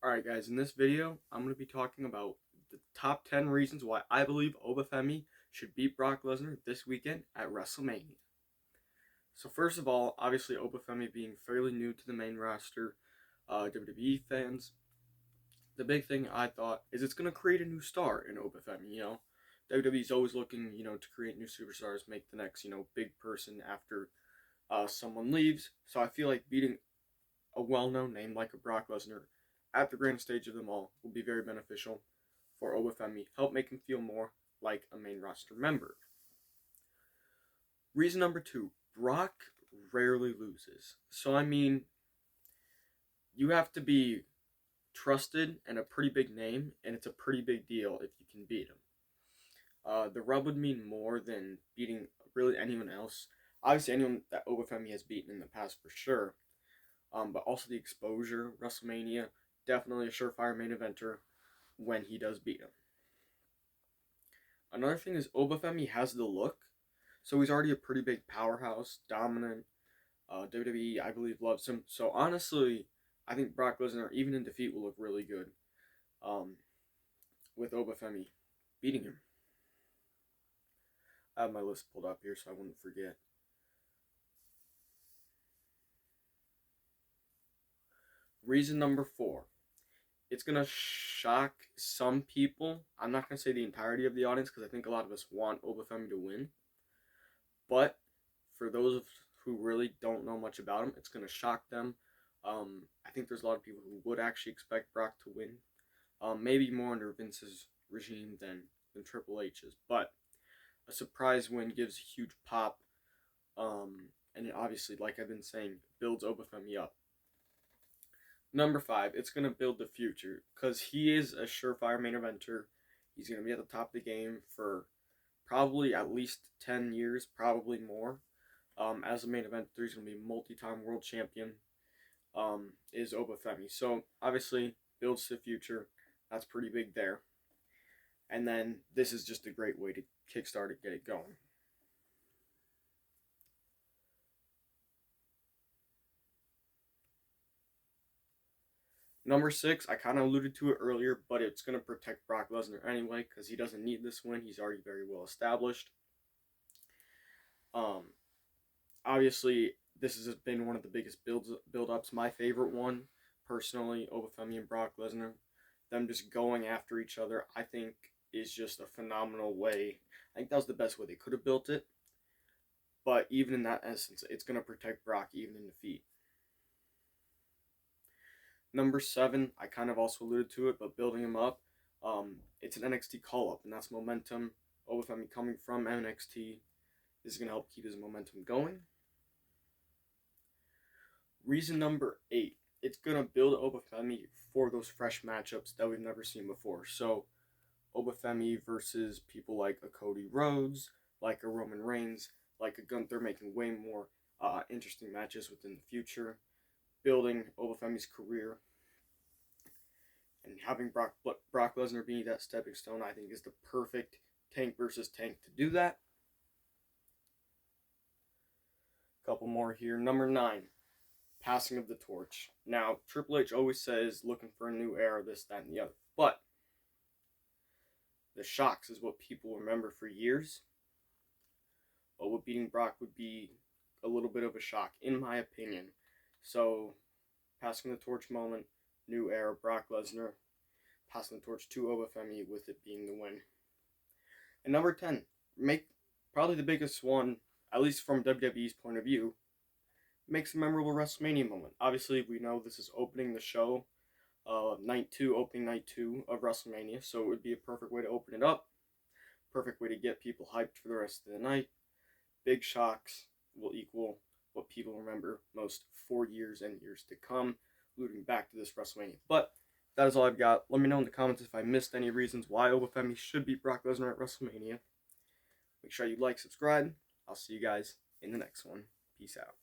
Alright guys, in this video, I'm going to be talking about the top 10 reasons why I believe Femi should beat Brock Lesnar this weekend at WrestleMania. So first of all, obviously Femi being fairly new to the main roster, WWE fans, the big thing I thought is it's going to create a new star in Femi, WWE's always looking, to create new superstars, make the next, big person after someone leaves. So I feel like beating a well-known name like a Brock Lesnar at the grand stage of them all will be very beneficial for Obafemi, help make him feel more like a main roster member. Reason number two, Brock rarely loses. So you have to be trusted and a pretty big name, and it's a pretty big deal if you can beat him. The rub would mean more than beating really anyone else. Obviously, anyone that Obafemi has beaten in the past for sure. But also the exposure, WrestleMania, definitely a surefire main eventer when he does beat him. Another thing is Obafemi has the look, so he's already a pretty big powerhouse, dominant. WWE, I believe, loves him. So honestly, I think Brock Lesnar, even in defeat, will look really good with Obafemi beating him. I have my list pulled up here so I wouldn't forget. Reason number four. It's going to shock some people. I'm not going to say the entirety of the audience because I think a lot of us want Obafemi to win. But for those who really don't know much about him, it's going to shock them. I think there's a lot of people who would actually expect Brock to win. Maybe more under Vince's regime than Triple H's. But a surprise win gives a huge pop. And it obviously, like I've been saying, builds Obafemi up. Number five, it's going to build the future because he is a surefire main eventer. He's going to be at the top of the game for probably at least 10 years, probably more. As a main eventer, he's going to be multi-time world champion, is Obafemi. So, obviously, builds the future. That's pretty big there. And then this is just a great way to kickstart it, get it going. Number six, I kind of alluded to it earlier, but it's going to protect Brock Lesnar anyway because he doesn't need this win. He's already very well established. Obviously, this has been one of the biggest build-ups. My favorite one, personally, Obafemi and Brock Lesnar. Them just going after each other, I think, is just a phenomenal way. I think that was the best way they could have built it. But even in that essence, it's going to protect Brock even in defeat. Number seven, I kind of also alluded to it, but building him up, it's an NXT call-up, and that's momentum. Obafemi coming from NXT is going to help keep his momentum going. Reason number eight, it's going to build Obafemi for those fresh matchups that we've never seen before. So, Obafemi versus people like a Cody Rhodes, like a Roman Reigns, like a Gunther, making way more interesting matches within the future. Building Obafemi's career and having Brock Lesnar be that stepping stone, I think, is the perfect tank versus tank to do that. A couple more here. Number nine, passing of the torch. Now, Triple H always says looking for a new era, this, that, and the other. But the shocks is what people remember for years. But what beating Brock would be a little bit of a shock, in my opinion. So, passing the torch moment, new era, Brock Lesnar, passing the torch to Obafemi with it being the win. And number 10, make probably the biggest one, at least from WWE's point of view, makes a memorable WrestleMania moment. Obviously, we know this is opening the show, opening night 2 of WrestleMania, so it would be a perfect way to open it up, perfect way to get people hyped for the rest of the night. Big shocks will equal what people remember most for years and years to come, alluding back to this WrestleMania. But that is all I've got. Let me know in the comments if I missed any reasons why Obafemi should beat Brock Lesnar at WrestleMania. Make sure you like, subscribe. I'll see you guys in the next one. Peace out.